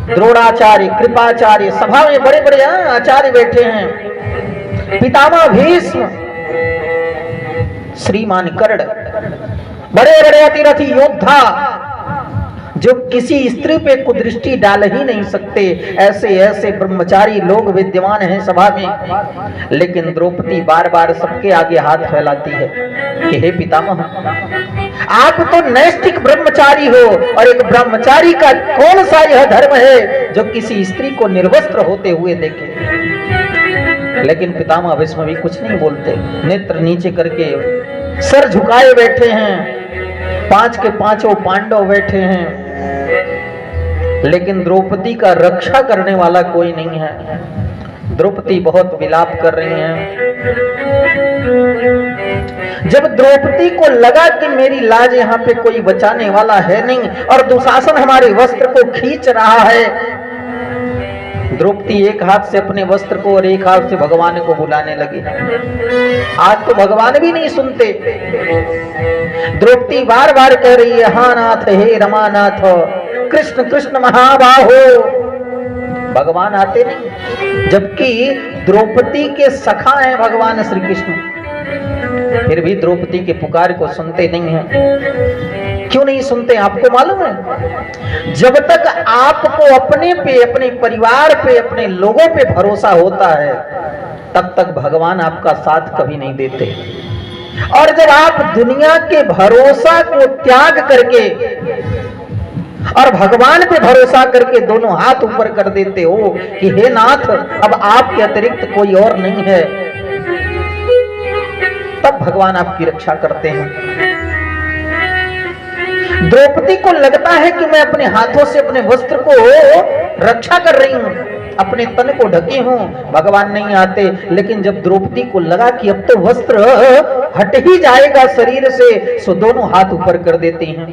द्रोणाचार्य, कृपाचार्य, सभा में बड़े बड़े आचार्य बैठे हैं, पितामह भीष्म, श्रीमान कर्ण, बड़े बड़े अतिरथी योद्धा जो किसी स्त्री पे कुदृष्टि डाल ही नहीं सकते, ऐसे ऐसे ब्रह्मचारी लोग विद्यमान हैं सभा में। लेकिन द्रौपदी बार बार सबके आगे हाथ फैलाती है कि हे पितामह, आप तो नैष्ठिक ब्रह्मचारी हो, और एक ब्रह्मचारी का कौन सा यह धर्म है जो किसी स्त्री को निर्वस्त्र होते हुए देखे। लेकिन पितामह भीष्म भी कुछ नहीं बोलते, नेत्र नीचे करके सर झुकाए बैठे हैं। 5 के 5 पांडव बैठे हैं, लेकिन द्रौपदी का रक्षा करने वाला कोई नहीं है। द्रौपदी बहुत विलाप कर रही हैं। जब द्रौपदी को लगा कि मेरी लाज यहाँ पे कोई बचाने वाला है नहीं और दुशासन हमारे वस्त्र को खींच रहा है, द्रौपदी एक हाथ से अपने वस्त्र को और एक हाथ से भगवान को बुलाने लगी। आज तो भगवान भी नहीं सुनते। द्रौपदी बार बार कह रही है, हा नाथ, हे रमानाथ, कृष्ण कृष्ण महाबाहो। भगवान आते नहीं, जबकि द्रौपदी के सखा हैं भगवान श्री कृष्ण, फिर भी द्रौपदी के पुकार को सुनते नहीं हैं। क्यों नहीं सुनते आपको मालूम है? जब तक आपको अपने पे, अपने परिवार पे, अपने लोगों पे भरोसा होता है, तब तक भगवान आपका साथ कभी नहीं देते। और जब आप दुनिया के भरोसा को त्याग करके और भगवान पे भरोसा करके दोनों हाथ ऊपर कर देते हो कि हे नाथ, अब आपके अतिरिक्त कोई और नहीं है, तब भगवान आपकी रक्षा करते हैं। द्रौपदी को लगता है कि मैं अपने हाथों से अपने वस्त्र को रक्षा कर रही हूं, अपने तन को ढकी हूं, भगवान नहीं आते। लेकिन जब द्रौपदी को लगा कि अब तो वस्त्र हट ही जाएगा शरीर से, सो दोनों हाथ ऊपर कर देती हैं।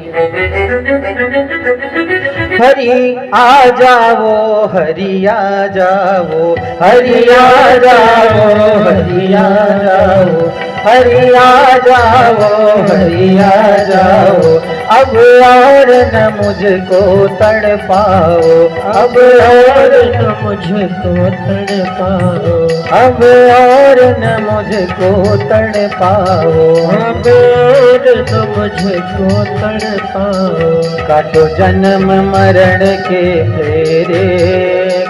हरि आ जाओ, हरि आ जाओ, हरि आ जाओ, हरि आ जाओ, हरि आ जाओ, हरि आ जाओ, अब और न मुझको तड़पाओ, अब और न मुझको तड़पाओ, अब और न मुझको तड़पाओ, अब और न मुझको तड़पाओ। काटो जन्म मरण के फेरे,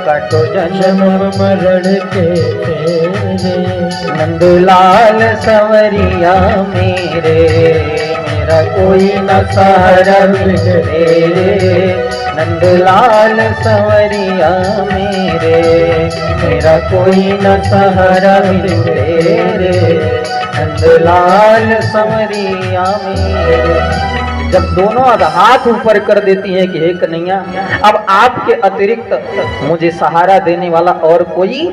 काटो जन्म मरण के फेरे, नंदलाल संवरिया मेरे, मेरा कोई न सहारा मेरे, नंदलाल संवरिया मेरे, मेरा कोई न सहारा मेरे, नंदलाल संवरिया मेरे। जब दोनों हाथ ऊपर कर देती हैं कि हे कन्हैया, अब आपके अतिरिक्त मुझे सहारा देने वाला और कोई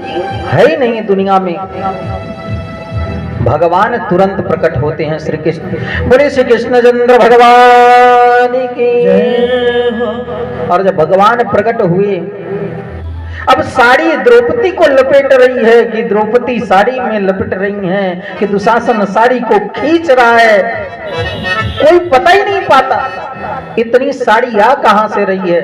है ही नहीं दुनिया में, भगवान तुरंत प्रकट होते हैं श्री कृष्ण। बोले श्री कृष्णचंद्र भगवान की जय हो। और जब भगवान प्रकट हुए, अब साड़ी द्रौपदी को लपेट रही है कि द्रौपदी साड़ी में लपेट रही है कि दुशासन साड़ी को खींच रहा है, कोई पता ही नहीं पाता इतनी साड़ी आ कहां से रही है।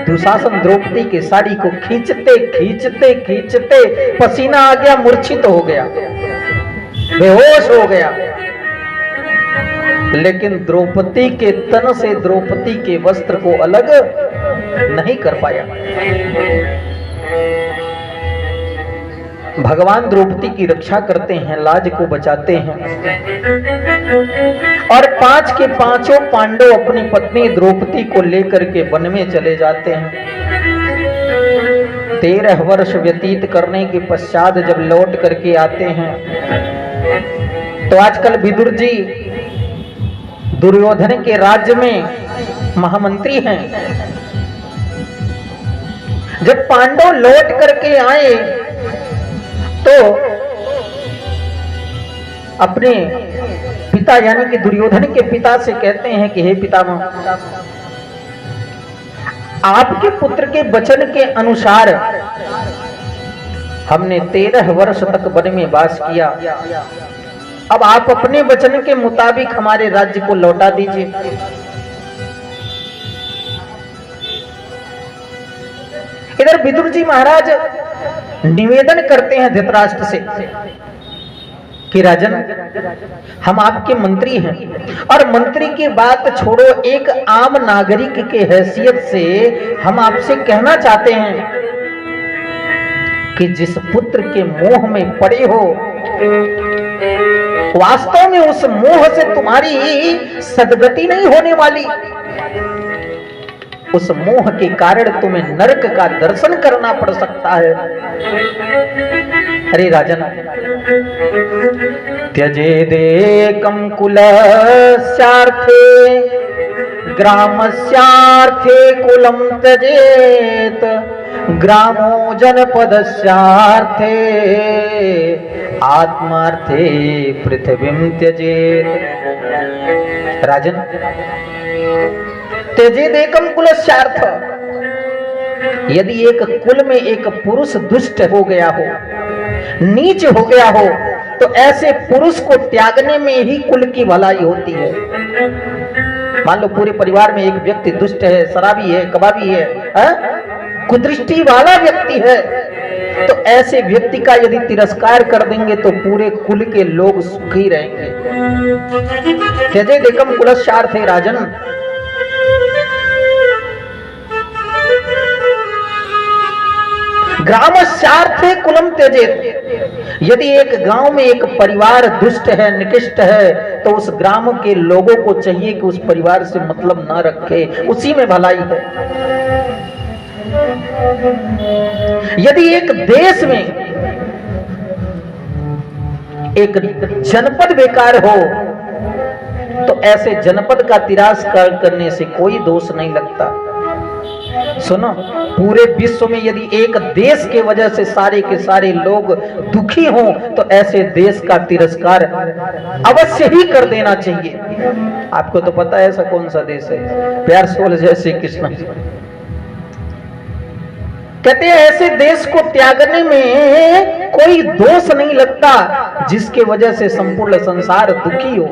दुशासन द्रौपदी के साड़ी को खींचते खींचते खींचते पसीना आ गया, मूर्छित हो गया, बेहोश हो गया। लेकिन द्रौपदी के तन से द्रौपदी के वस्त्र को अलग नहीं कर पाया। भगवान द्रौपदी की रक्षा करते हैं, लाज को बचाते हैं। और 5 के 5 पांडव अपनी पत्नी द्रौपदी को लेकर के वन में चले जाते हैं। 13 वर्ष व्यतीत करने के पश्चात जब लौट करके आते हैं, तो आजकल विदुर जी दुर्योधन के राज्य में महामंत्री हैं। जब पांडव लौट करके आए तो अपने पिता यानी कि दुर्योधन के पिता से कहते हैं कि हे पितामह, आपके पुत्र के वचन के अनुसार हमने 13 वर्ष तक वन में वास किया, अब आप अपने वचन के मुताबिक हमारे राज्य को लौटा दीजिए। इधर विदुर जी महाराज निवेदन करते हैं धृतराष्ट्र से कि राजन, हम आपके मंत्री हैं और मंत्री की बात छोड़ो, एक आम नागरिक के हैसियत से हम आपसे कहना चाहते हैं कि जिस पुत्र के मोह में पड़े हो, वास्तव में उस मोह से तुम्हारी सदगति नहीं होने वाली। उस मोह के कारण तुम्हें नरक का दर्शन करना पड़ सकता है। अरे राजन, त्यजेदेकं कुलस्यार्थे ग्रामस्यार्थे कुलं त्यजेत, ग्रामो जनपदस्यार्थे आत्मार्थे पृथ्वीं त्यजेत। राजन, त्यजेदेकं कुलस्यार्थ, यदि एक कुल में एक पुरुष दुष्ट हो गया हो, नीच हो गया हो, तो ऐसे पुरुष को त्यागने में ही कुल की भलाई होती है। मान लो पूरे परिवार में एक व्यक्ति दुष्ट है, शराबी है, कबाबी है, कुदृष्टि वाला व्यक्ति है, तो ऐसे व्यक्ति का यदि तिरस्कार कर देंगे तो पूरे कुल के लोग सुखी रहेंगे। त्यजेदेकं कुलस्यार्थे राजन, ग्रामस्यार्थे कुलम त्यजेत, यदि एक गांव में एक परिवार दुष्ट है, निकृष्ट है, तो उस ग्राम के लोगों को चाहिए कि उस परिवार से मतलब ना रखे, उसी में भलाई है। यदि एक देश में एक जनपद बेकार हो, तो ऐसे जनपद का तिरस्कार करने से कोई दोष नहीं लगता। सुनो, पूरे विश्व में यदि एक देश के वजह से सारे के सारे लोग दुखी हों, तो ऐसे देश का तिरस्कार अवश्य ही कर देना चाहिए। आपको तो पता है ऐसा कौन सा देश है? प्यार से बोले जय श्री कृष्ण। कहते हैं ऐसे देश को त्यागने में कोई दोष नहीं लगता जिसके वजह से संपूर्ण संसार दुखी हो।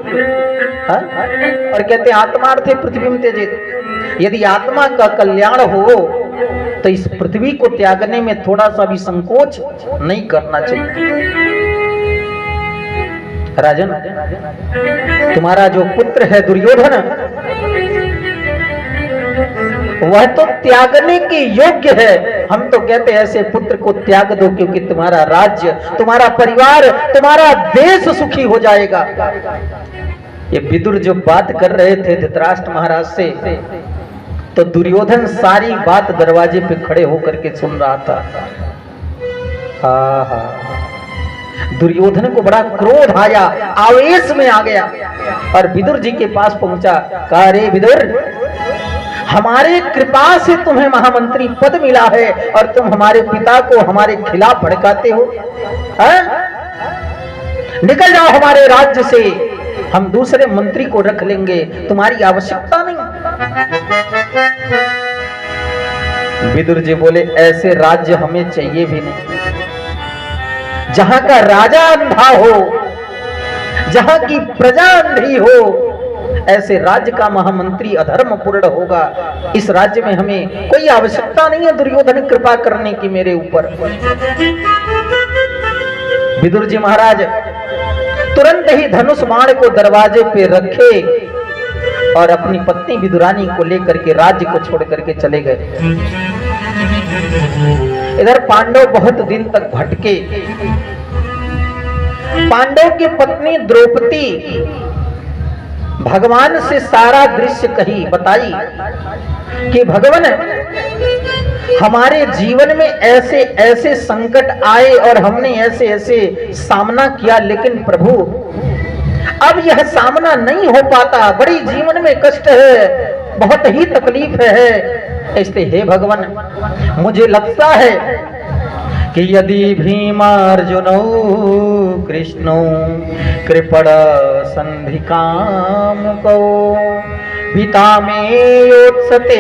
और कहते हैं आत्मार्थे पृथ्वी त्यजेत, यदि आत्मा का कल्याण हो तो इस पृथ्वी को त्यागने में थोड़ा सा भी संकोच नहीं करना चाहिए। राजन, तुम्हारा जो पुत्र है दुर्योधन, वह तो त्यागने के योग्य है। हम तो कहते हैं ऐसे पुत्र को त्याग दो, क्योंकि तुम्हारा राज्य, तुम्हारा परिवार, तुम्हारा देश सुखी हो जाएगा। ये विदुर जो बात कर रहे थे धृतराष्ट्र महाराज से, तो दुर्योधन सारी बात दरवाजे पे खड़े होकर के सुन रहा था। दुर्योधन को बड़ा क्रोध आया, आवेश में आ गया और विदुर जी के पास पहुंचा। कहा, रे विदुर, हमारे कृपा से तुम्हें महामंत्री पद मिला है और तुम हमारे पिता को हमारे खिलाफ भड़काते हो। निकल जाओ हमारे राज्य से, हम दूसरे मंत्री को रख लेंगे, तुम्हारी आवश्यकता नहीं। विदुर जी बोले, ऐसे राज्य हमें चाहिए भी नहीं। जहां का राजा अंधा हो, जहां की प्रजा अंधी हो, ऐसे राज्य का महामंत्री अधर्म पूर्ण होगा। इस राज्य में हमें कोई आवश्यकता नहीं है दुर्योधन कृपा करने की मेरे ऊपर। विदुर जी महाराज तुरंत ही धनुष बाण को दरवाजे पे रखे और अपनी पत्नी विदुरानी को लेकर के राज्य को छोड़ करके चले गए। इधर पांडव बहुत दिन तक भटके। पांडव की पत्नी द्रौपदी भगवान से सारा दृश्य कही, बताई कि भगवान, हमारे जीवन में ऐसे ऐसे संकट आए और हमने ऐसे ऐसे सामना किया, लेकिन प्रभु अब यह सामना नहीं हो पाता, बड़ी जीवन में कष्ट है, बहुत ही तकलीफ है। इसलिए हे भगवान, मुझे लगता है कि यदि भीमार्जुनौ कृष्णौ कृपण संधिकामुकौ पिता मे योत्सते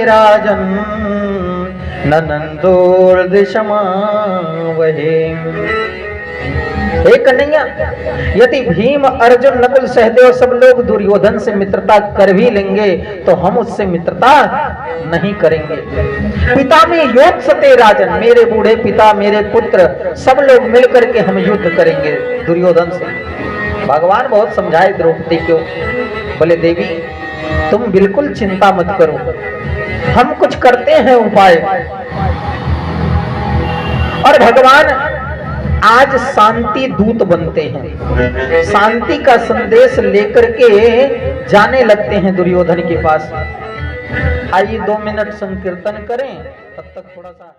राजन् ननन्दोर्दिशमावहे। हे कन्हैया, यदि भीम, अर्जुन, नकुल, सहदेव सब लोग दुर्योधन से मित्रता कर भी लेंगे तो हम उससे मित्रता नहीं करेंगे। पिता में योग सते राजन, मेरे बूढ़े पिता, मेरे पुत्र सब लोग मिलकर के हम युद्ध करेंगे दुर्योधन से। भगवान बहुत समझाए द्रौपदी को, बोले देवी तुम बिल्कुल चिंता मत करो, हम कुछ करते हैं उपाय। और भगवान आज शांति दूत बनते हैं, शांति का संदेश लेकर के जाने लगते हैं दुर्योधन के पास। आइए 2 मिनट संकीर्तन करें, तब तक थोड़ा सा